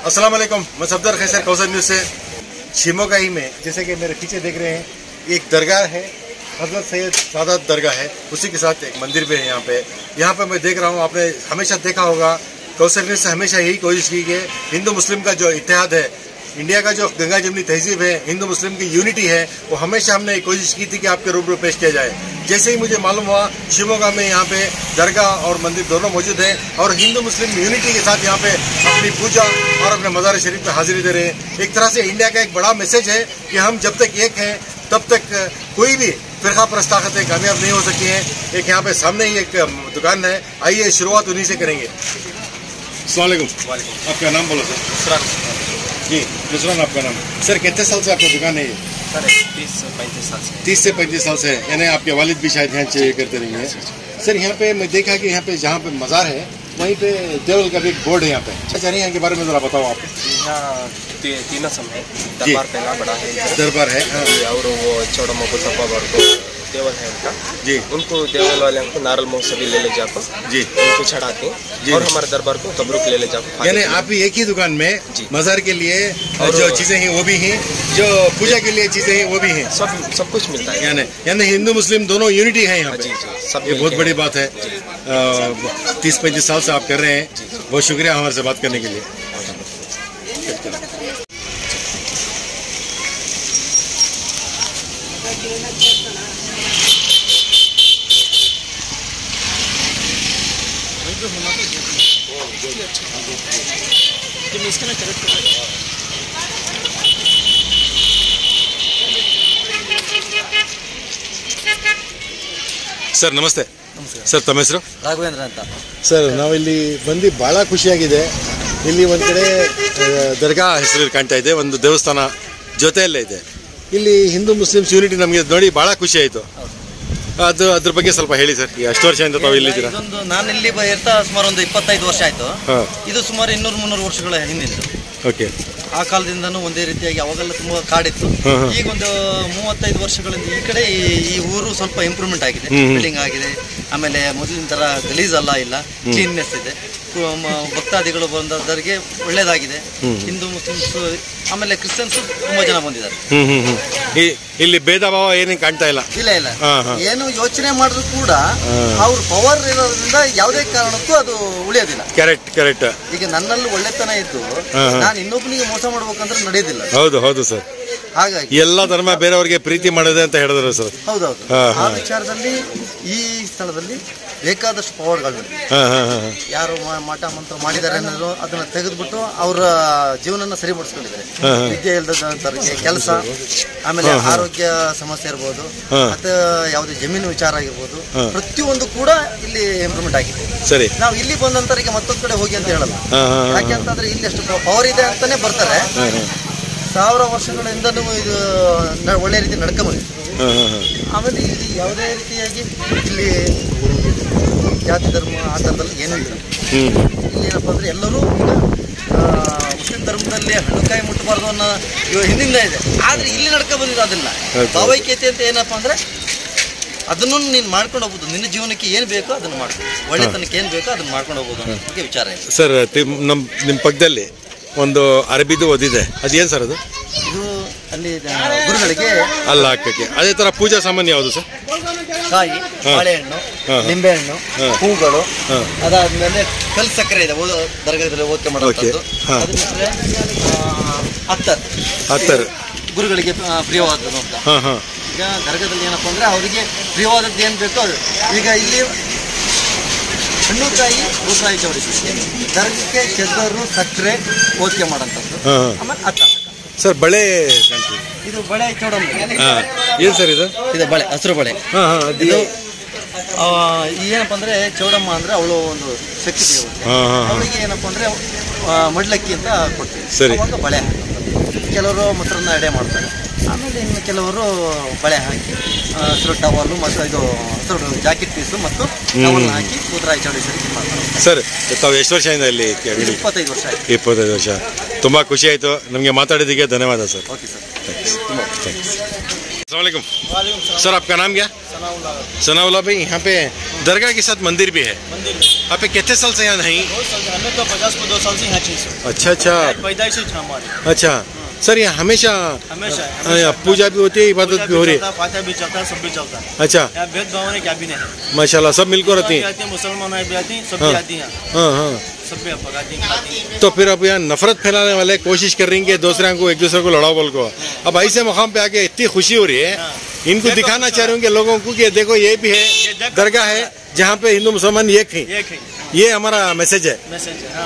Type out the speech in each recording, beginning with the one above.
अस्सलाम वालेकुम, मैं सफदर खैसर कौसर न्यूज़ से। शिमोगा ही में जैसे कि मेरे पीछे देख रहे हैं, एक दरगाह है, हजरत सैयद सादात दरगाह है, उसी के साथ एक मंदिर भी है यहाँ पे मैं देख रहा हूँ। आपने हमेशा देखा होगा, कौसर न्यूज़ से हमेशा यही कोशिश की कि हिंदू मुस्लिम का जो इत्तेहाद है, इंडिया का जो गंगा जमनी तहजीब है, हिंदू मुस्लिम की यूनिटी है, वो हमेशा हमने कोशिश की थी कि आपके रूबरू पेश किया जाए। जैसे ही मुझे मालूम हुआ शिमोगा में यहाँ पे दरगाह और मंदिर दोनों मौजूद हैं और हिंदू मुस्लिम यूनिटी के साथ यहाँ पे अपनी पूजा और अपने मज़ार शरीफ में हाजिरी दे रहे हैं। एक तरह से इंडिया का एक बड़ा मैसेज है कि हम जब तक एक हैं तब तक कोई भी फिरका परस्त ताकतें कामयाब नहीं हो सकती हैं। एक यहाँ पे सामने ही एक दुकान है, आइए शुरुआत उन्हीं से करेंगे। अस्सलाम वालेकुम, आपका नाम बोलो सर। जी नुसरान आपका नाम। सर कितने साल से आपका दुकान है ये? सर 30 से 35 साल से। 30 से 35 साल से, यानी आपके वालिद भी शायद यहाँ चाहिए करते रहे हैं। सर यहाँ पे मैं देखा कि यहाँ पे जहाँ पे मज़ार है वहीं पे देवल का भी एक बोर्ड है यहाँ पे। अच्छा यहाँ के बारे में ज़रा बताओ आप। यहाँ तीन समय दरबार पहला बड़ा है, दरबार है और वो चौड़ा मबूसफा देवल है उनका जी। उनको देवल वाले को नारल मोह सभी ले जाकर जी उनको चढ़ाते हैं और हमारे दरबार को तबरुक ले जाकर। यानी आप भी एक ही दुकान में मज़ार के लिए और जो चीज़ें हैं वो भी हैं, जो पूजा के लिए चीज़ें हैं वो भी हैं, सब कुछ मिलता है। यानी हिंदू मुस्लिम दोनों यूनिटी है यहाँ पे। सब ये बहुत बड़ी बात है। 30-35 साल से आप कर रहे हैं, बहुत शुक्रिया हमारे से बात करने के लिए। ಸರ್ ನಮಸ್ತೆ. ಸರ್ ತಮ್ಮ ಹೆಸರು? ರಾಘವೇಂದ್ರ ಅಂತ ಸರ್. ನಾವಿಲ್ಲಿ ಬಂದು ಭಾಳ ಖುಷಿಯಾಗಿದೆ. ಇಲ್ಲಿ ಒಂದು ಕಡೆ ದರ್ಗಾ ಹೆಸರು ಕಾಣ್ತಾ ಇದೆ, ಒಂದು ದೇವಸ್ಥಾನ ಜೊತೆಯಲ್ಲೇ ಇದೆ. ಇಲ್ಲಿ ಹಿಂದೂ ಮುಸ್ಲಿಮ್ಸ್ ಯೂನಿಟಿ ನಮಗೆ ನೋಡಿ ಭಾಳ ಖುಷಿ ಆಯಿತು. ಅದ್ರ ಬಗ್ಗೆ ಸ್ವಲ್ಪ ಹೇಳಿ ಸರ್. ಎಷ್ಟು ವರ್ಷದಿಂದ ತಾವು ಇಲ್ಲಿದ್ದೀರಾ? ನಾನು ಇಲ್ಲಿ ಇರ್ತಾ ಸುಮಾರು ಒಂದು 25 ವರ್ಷ ಆಯಿತು. ಇದು ಸುಮಾರು 200-300 ವರ್ಷಗಳ ಹಿಂದಿದ್ದು. ಓಕೆ. ಆ ಕಾಲದಿಂದನೂ ಒಂದೇ ರೀತಿಯಾಗಿ ಅವಾಗೆಲ್ಲ ತುಂಬ ಕಾಡಿತ್ತು. ಈಗ ಒಂದು 35 ವರ್ಷಗಳಿಂದ ಈ ಕಡೆ ಈ ಊರು ಸ್ವಲ್ಪ ಇಂಪ್ರೂವ್ಮೆಂಟ್ ಆಗಿದೆ, ಬಿಲ್ಡಿಂಗ್ ಆಗಿದೆ. ಆಮೇಲೆ ಮೊದಲಿನ ಥರ ಗಲೀಜ್ ಇಲ್ಲ, ಕ್ಲೀನ್ನೆಸ್ ಇದೆ. ಭಕ್ತಾದಿಗಳು ಬಂದವರಿಗೆ ಒಳ್ಳೇದಾಗಿದೆ. ಹಿಂದೂ ಮುಸ್ಲಿಮ್ಸ್ ಆಮೇಲೆ ಕ್ರಿಶ್ಚಿಯನ್ಸ್ ತುಂಬಾ ಜನ ಬಂದಿದ್ದಾರೆ. ಇಲ್ಲಿ ಭೇದ ಭಾವ ಏನು ಕಾಣ್ತಾ ಇಲ್ಲ. ಇಲ್ಲ ಏನು ಯೋಚನೆ ಮಾಡಿದ್ರು ಕೂಡ ಅವ್ರ ಪವರ್ ಇರೋದ್ರಿಂದ ಯಾವುದೇ ಕಾರಣಕ್ಕೂ ಅದು ಉಳಿಯೋದಿಲ್ಲ. ಕರೆಕ್ಟ್. ಈಗ ನನ್ನಲ್ಲಿ ಒಳ್ಳೆತನ ಇದ್ದು ನಾನು ಇನ್ನೊಬ್ಬನಿಗೆ ಮೋಸ ಮಾಡ್ಬೇಕಂದ್ರೆ ನಡೆಯೋದಿಲ್ಲ. ಹೌದು ಸರ್. ಹಾಗಾಗಿ ಎಲ್ಲ ಧರ್ಮ ಬೇರೆಯವ್ರಿಗೆ ಪ್ರೀತಿ ಮಾಡೋದೇ ಅಂತ ಹೇಳಿದ್ರು ಸರ್. ಹೌದೌದು. ಆ ವಿಚಾರದಲ್ಲಿ ಈ ಸ್ಥಳದಲ್ಲಿ ಬೇಕಾದಷ್ಟು ಪವರ್ಗಳು ಯಾರು ಮಾಟ ಮಂತ್ರ ಮಾಡಿದ್ದಾರೆ ಅನ್ನೋದು ಅದನ್ನ ತೆಗೆದ್ಬಿಟ್ಟು ಅವರ ಜೀವನ ಸರಿಪಡಿಸ್ಕೊಂಡಿದ್ದಾರೆ. ವಿದ್ಯೆ ಇಲ್ಲದವರಿಗೆ ಕೆಲಸ, ಆಮೇಲೆ ಆರೋಗ್ಯ ಸಮಸ್ಯೆ ಇರ್ಬೋದು, ಮತ್ತೆ ಯಾವುದೇ ಜಮೀನು ವಿಚಾರ ಆಗಿರ್ಬೋದು, ಪ್ರತಿಯೊಂದು ಕೂಡ ಇಲ್ಲಿ ಇಂಪ್ರೂವ್ಮೆಂಟ್ ಆಗಿದೆ. ಸರಿ. ನಾವು ಇಲ್ಲಿ ಬಂದಂತರಿಗೆ ಮತ್ತೊಂದು ಕಡೆ ಹೋಗಿ ಅಂತ ಹೇಳಲ್ಲ. ಯಾಕೆ ಅಂತಂದ್ರೆ ಇಲ್ಲಿ ಅಷ್ಟು ಪವರ್ ಇದೆ ಅಂತಾನೆ ಬರ್ತಾರೆ. 1000 ವರ್ಷಗಳಿಂದನೂ ಇದು ಒಳ್ಳೆ ರೀತಿ ನಡ್ಕೊಂಬಂದಿದೆ. ಆಮೇಲೆ ಇಲ್ಲಿ ಯಾವುದೇ ರೀತಿಯಾಗಿ ಇಲ್ಲಿ ಜಾತಿ ಧರ್ಮ ಆ ಥರದಲ್ಲಿ ಏನೂ ಇಲ್ಲ. ಇಲ್ಲಿ ಏನಪ್ಪ ಅಂದರೆ ಎಲ್ಲರೂ ಈಗ ಮುಸ್ಲಿಂ ಧರ್ಮದಲ್ಲಿ ಹಣ್ಣುಕಾಯಿ ಮುಟ್ಟಬಾರ್ದು ಅನ್ನೋ ಹಿಂದಿಂದ ಇದೆ. ಆದರೆ ಇಲ್ಲಿ ನಡ್ಕೊಂಬಂದಿದ್ದು ಅದನ್ನ ಭಾವೈಕ್ಯತೆ ಅಂತ ಏನಪ್ಪ ಅಂದರೆ ಅದನ್ನು ನೀನು ಮಾಡ್ಕೊಂಡು ಹೋಗ್ಬೋದು. ನಿನ್ನ ಜೀವನಕ್ಕೆ ಏನು ಬೇಕೋ ಅದನ್ನು ಮಾಡ್ಬೋದು, ಒಳ್ಳೆತನಕ್ಕೆ ಏನು ಬೇಕೋ ಅದನ್ನು ಮಾಡ್ಕೊಂಡು ಹೋಗ್ಬೋದು ಅನ್ನೋ ಬಗ್ಗೆ ವಿಚಾರ ಇದೆ ಸರ್. ನಿಮ್ಮ ಪಕ್ಕದಲ್ಲಿ ಒಂದು ಅರಬಿದು ಓದಿದೆ, ಅದೇನು ಸರ್ ಅದು? ಇದು ಅಲ್ಲಿ ಗುರುಗಳಿಗೆ ಅಲ್ಲ ಹಾಕಕ್ಕೆ. ಅದೇ ಥರ ಪೂಜಾ ಸಾಮಾನ್ಯ ಯಾವುದು ಸರ್? ಕಾಯಿ, ಬಾಳೆಹಣ್ಣು, ನಿಂಬೆಹಣ್ಣು, ಹೂಗಳು, ಅದಾದ್ಮೇಲೆ ಕಲ್ ಸಕ್ಕರೆ ಇದೆ ದರ್ಗಾದಲ್ಲಿ ಓದ್ಕೆ ಮಾಡುವಂಥದ್ದು. ಅದು ಬಿಟ್ಟರೆ ಅತ್ತರ್ ಗುರುಗಳಿಗೆ ಪ್ರಿಯವಾದದ್ದು ಅಂತ. ಈಗ ದರ್ಗಾದಲ್ಲಿ ಏನಪ್ಪ ಅಂದರೆ ಅವರಿಗೆ ಪ್ರಿಯವಾದದ್ದು ಏನು ಬೇಕೋ ಅದು. ಈಗ ಇಲ್ಲಿ ಹಣ್ಣುಕಾಯಿ ಊಸರಾಯಿ ಚೌಡಿಸಿ ದರ್ಗಕ್ಕೆ ಚೆದರು ಸಕ್ಕರೆ ಓದ್ಕೆ ಮಾಡೋಂಥದ್ದು. ಆಮೇಲೆ ಅತ್ತ ಸರ್ ಬಳೆ, ಇದು ಬಳೆ ಚೌಡಮ್ಮ. ಏನು ಸರ್ ಇದು? ಬಳೆ, ಹಸಿರು ಬಳೆ. ಇದು ಏನಪ್ಪ ಅಂದರೆ ಚೌಡಮ್ಮ ಅಂದರೆ ಅವಳು ಒಂದು ಶಕ್ತಿ ದೇವತೆ. ಅವಳಿಗೆ ಏನಪ್ಪ ಅಂದರೆ ಮಡ್ಲಕ್ಕಿ ಅಂತ ಕೊಡ್ತೀವಿ. ಸರಿ. ಒಂದು ಬಳೆ ಹಾಕಿ ಕೆಲವರು ಮೊಸರನ್ನ ಎಡೆ ಮಾಡ್ತಾರೆ. ಆಮೇಲೆ ಇನ್ನು ಕೆಲವರು ಬಳೆ ಹಾಕಿ ಹಸಿರು ಟವಲ್ಲು ಮತ್ತು ಇದು ಹಸಿರು ಜಾಕೆಟ್ ಪೀಸು ಮತ್ತು ಟವಲ್ ಹಾಕಿ ಊದ್ರಾಯಿ ಚೌಡಿಸಿ ಮಾಡ್ತಾರೆ. ಸರ್ ತಾವು ಎಷ್ಟು ವರ್ಷದಿಂದ ಇಲ್ಲಿ? 25 ವರ್ಷ ಆಯಿತು. 25 ವರ್ಷ. ತುಂಬ ಖುಷಿ ಆಯಿತು. ನಮಗೆ ಮಾತಾಡೋದಕ್ಕೆ ಧನ್ಯವಾದ ಸರ್. ಓಕೆ ಸರ್, ತುಂಬ ಥ್ಯಾಂಕ್ಸ್. अस्सलाम वालेकुम सर, आपका नाम क्या? सनाउल्लाह भाई, यहाँ पे दरगाह के साथ मंदिर भी है। आप कितने साल से यहाँ नहीं? हमें तो 52 साल से यहाँ। अच्छा अच्छा, पैदाइश से हमारे। अच्छा सर, यहाँ हमेशा पूजा भी होती है, इबादत भी हो रही है, फातिहा भी चलता है, सब भी चलता है। अच्छा, यहाँ भेदभाव नहीं, क्या भी नहीं, माशाल्लाह सब मिलकर रहती है। मुसलमान भी आती हैं, सब भी आती हैं, हाँ हाँ। सब भी पकाती हैं। तो फिर अब यहाँ नफरत फैलाने वाले कोशिश कर रही है कि दूसरे को एक दूसरे को लड़ाओ बोल को। अब ऐसे मुकाम पे आके इतनी खुशी हो रही है, इनको दिखाना चाह रही हूँ कि लोगों को कि देखो ये भी है दरगाह है जहाँ पे हिंदू मुसलमान एक है। ये हमारा मैसेज है।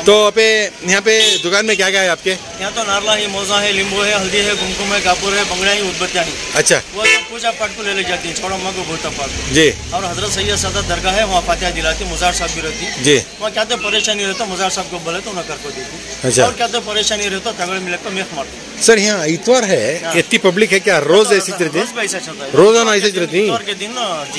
तो यहाँ पे दुकान में क्या क्या है आपके? यहाँ तो नारला है, मोजा है, नींबू है, हल्दी है, कुमकुम है, कापूर है, बंगड़ा है, उदबत्तियाँ है। अच्छा, वो सब पूजा पाठ को ले जाती है, छोड़ो माँ को भोता पाठ जी। और हजरत सैयद सादत दरगाह है, वहाँ फातिहा दिलाती, मुजार साहब भी रहती जी। वहाँ क्या तो परेशानी रहता, मुजार साहब को बोले तो उन्हें कर को देती। अच्छा, और क्या तो परेशानी रहता, तगड़े मिले तो मेख मारती। सर यहाँ इतवार है, इतनी पब्लिक है क्या? रोज ऐसी रहती? रोजाना ऐसी रहती?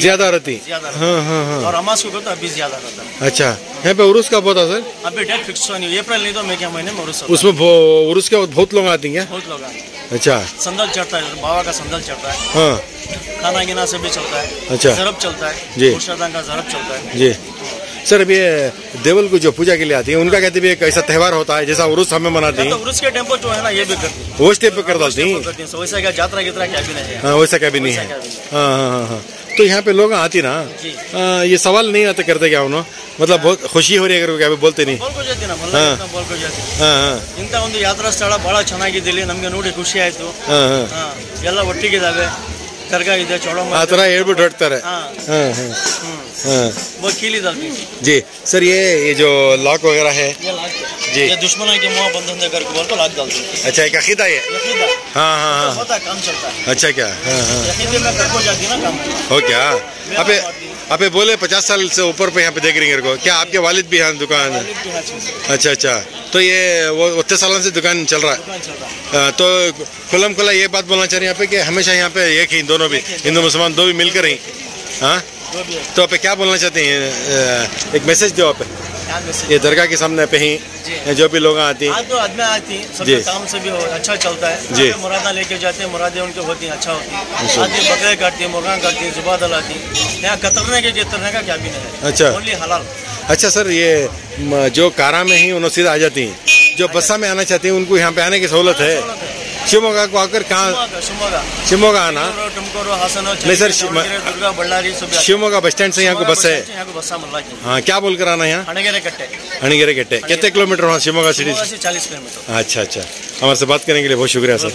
ज्यादा रहती? हाँ हाँ हाँ। और अमास को तो अभी ज्यादा रहता है। अच्छा, यहाँ पे उर्स का बहुत है सर? अभी डेट फिक्स नहीं, अप्रैल नहीं तो मैं क्या महीने में उर्स। उसमें उर्स के बहुत लोग आते हैं? बहुत लोग आते हैं। अच्छा, संदल चढ़ता है, बाबा का संदल चढ़ता है। हाँ, खाना गिना से भी चलता है। अच्छा, जरब चलता है जी, मुर्शदां का जरब चलता है जी। सर अब ये देवल को जो पूजा के लिए आती है उनका कहते भी एक ऐसा त्यौहार होता है जैसा उर्स हमें मनाते हैं, तो उर्स के टेम्पो जो है ना ये भी करती है, वो स्टेप पे कर डालती हैं। वैसा क्या यात्रा गित्रा क्या भी नहीं है। हाँ, वैसा क्या भी नहीं है। हाँ हाँ हाँ हाँ। तो यहाँ पे लोग आती ना, ये सवाल नहीं आते करते क्या उन्होंने, मतलब बहुत खुशी हो रही है अगर क्या बोलते नहीं? ಇಂಥ ಒಂದು ಯಾತ್ರಾ ಸ್ಥಳ ಬಹಳ ಚೆನ್ನಾಗಿದೆ, ಇಲ್ಲಿ ನಮಗೆ ನೋಡಿ ಖುಷಿ ಆಯ್ತು। ಎಲ್ಲ ಒಟ್ಟಿಗಿದಾವೆ, ದರ್ಗಾ ಇದೆ, ಚೌಡಮ್ಮ ಆ ತರ ಹೇಳ್ಬಿಟ್ಟು ಹೊರಡ್ತಾರೆ। जी सर, ये जो लॉक वगैरह है जी, ये दुश्मन के मुँह बंद होने कर बोल तो लॉक डालते हैं। अच्छा, एक अकीदा है। हाँ हाँ हाँ, होता काम चलता है। अच्छा, क्या? हाँ हाँ, अकीदे में कर को जाती ना काम हो क्या? अबे बोले 50 साल से ऊपर पे यहाँ पे देख रही है को क्या? आपके वालिद भी यहाँ दुकान है? अच्छा अच्छा, तो ये वो उतने सालों से दुकान चल रहा है। तो खुलम खुला ये बात बोलना चाह रहे हैं यहाँ पे कि हमेशा यहाँ पे एक ही दोनों भी हिंदू मुसलमान दो भी मिलकर ही। हाँ, तो आप क्या बोलना चाहते हैं? एक मैसेज दो आप ये दरगाह के सामने पे ही जो भी लोग आती हैं, तो आदमी आती हैं, सबके काम से भी अच्छा चलता है जी। मुरादा लेके जाते हैं, मुरादे उनके होती हैं, अच्छा होती है। आदमी बकरे काटती है, मुर्गा काटती है, जुबा दलाती है। यहाँ कतरने के का क्या भी नहीं है। अच्छा, ओनली हलाल। अच्छा सर, ये जो कारा में ही उन्होंने सीधा आ जाती हैं, जो बस्सा में आना चाहती हैं उनको यहाँ पे आने की सहूलत है? शिवमोगा को आकर कहाँ? शिवमोगा आना नहीं सर, शिवमोगा बस स्टैंड से यहाँ को बस है। हाँ, क्या बोल कर आना यहाँ? अणिगेरे कट्टे। कितने किलोमीटर वहाँ शिवमोगा सिटी? 40 किलोमीटर। अच्छा अच्छा, हमारे से बात करने के लिए बहुत शुक्रिया सर।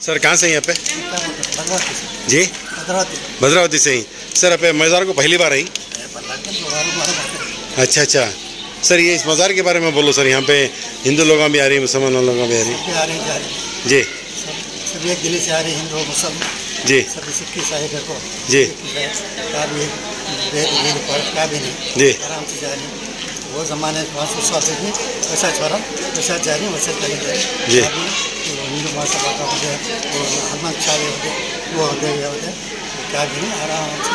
सर कहाँ से यहाँ पे? जी, भद्रावती से ही। सर आप मज़ार को पहली बार आई? अच्छा अच्छा सर, ये इस मज़ार के बारे में बोलो सर। यहाँ पे हिंदू लोग भी आ रही, मुसलमान लोग भी आ रही जी? सब एक दिल्ली से आ रहे हिंदू मुसलमान जी, सभी सिक्की साहिब को जी, का भी नहीं जी, आराम से जा रही। वो ज़माने 500 साल से भी वैसा छोड़ा वैसा जा रही, वैसा चले जा रही जी। हिंदू महासभा का हो गया, वो हनुमान शाह हो गया, वो हो गया क्या भी नहीं, आराम से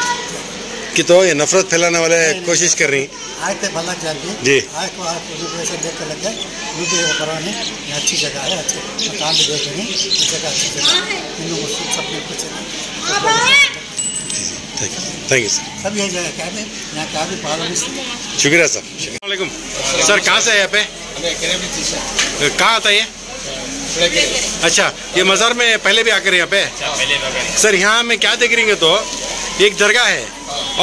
कि तो ये नफरत फैलाने वाले कोशिश कर रही आए थे भला जान जी। आए को आप ऐसा देख कर लग गया, मुझे वो कराने अच्छी जगह है, अच्छे मकान भी देख रहे हैं, जगह अच्छी जगह हिंदू मुस्लिम सब में कुछ थैंक यू सर। सब यही जगह क्या भी यहाँ क्या भी पालन। शुक्रिया सर। वालेकुम सर, कहाँ से है यहाँ पे? कहाँ आता है ये? अच्छा, ये मज़ार में पहले भी आकर यहाँ पे? सर यहाँ में क्या देख रही है, तो एक दरगाह है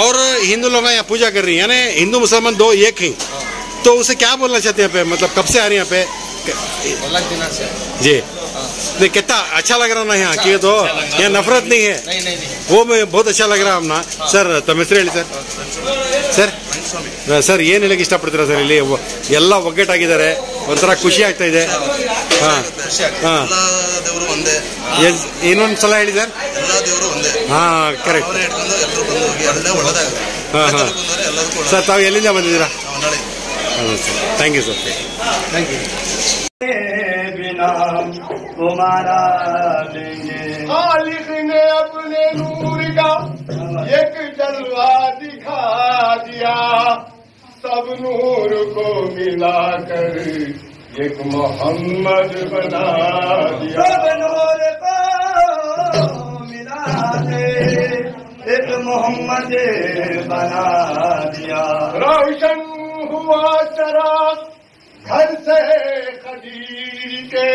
और हिंदू लोग यहाँ पूजा कर रही है, यानी हिंदू मुसलमान दो एक ही। तो उसे क्या बोलना चाहते हैं यहाँ पे? मतलब कब से आ रही है यहाँ पे? जी, नहीं कितना अच्छा लग रहा ना यहाँ कि तो यहाँ नफरत नहीं है, वो मैं बहुत अच्छा लग रहा अपना सर। तम ಹೆಸರು ಹೇಳಿ ಸರ್? ಸರ್ ಸರ್ ಏನು ಹೇಳಕ್ಕೆ ಇಷ್ಟಪಡ್ತೀರಾ ಸರ್? ಇಲ್ಲಿ ಎಲ್ಲ ಒಗ್ಗಟ್ಟಾಗಿದ್ದಾರೆ, ಒಂಥರ ಖುಷಿ ಆಗ್ತಾ ಇದೆ। ಹಾಂ ಹಾಂ, ಇನ್ನೊಂದು ಸಲ ಹೇಳಿ ಸರ್। ಹಾಂ ಕರೆಕ್ಟ್। ಹಾಂ ಹಾಂ ಸರ್, ತಾವು ಎಲ್ಲಿಂದ ಬಂದಿದ್ದೀರಾ? ಹೌದು sir, thank you sir, thank you. तुम्हारा खालिक ने अपने नूर का एक जलवा दिखा दिया, सब नूर को मिलाकर एक मोहम्मद बना दिया। सब नूर को मिला मोहम्मद बना दिया। रोशन हुआ चराग घर से खदीर के,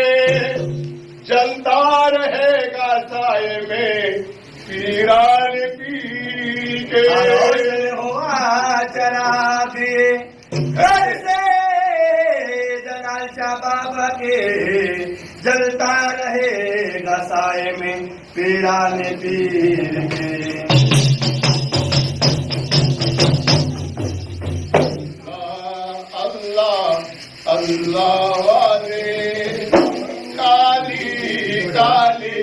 जलता रहेगा साए में पीरान पीर के। रोशन हुआ चराग घर से जलाल शाह बाबा के, जलता रहेगा साए में पीरान पीर के। अल्लाह वाले काली काली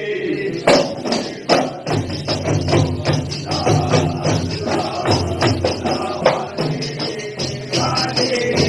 काली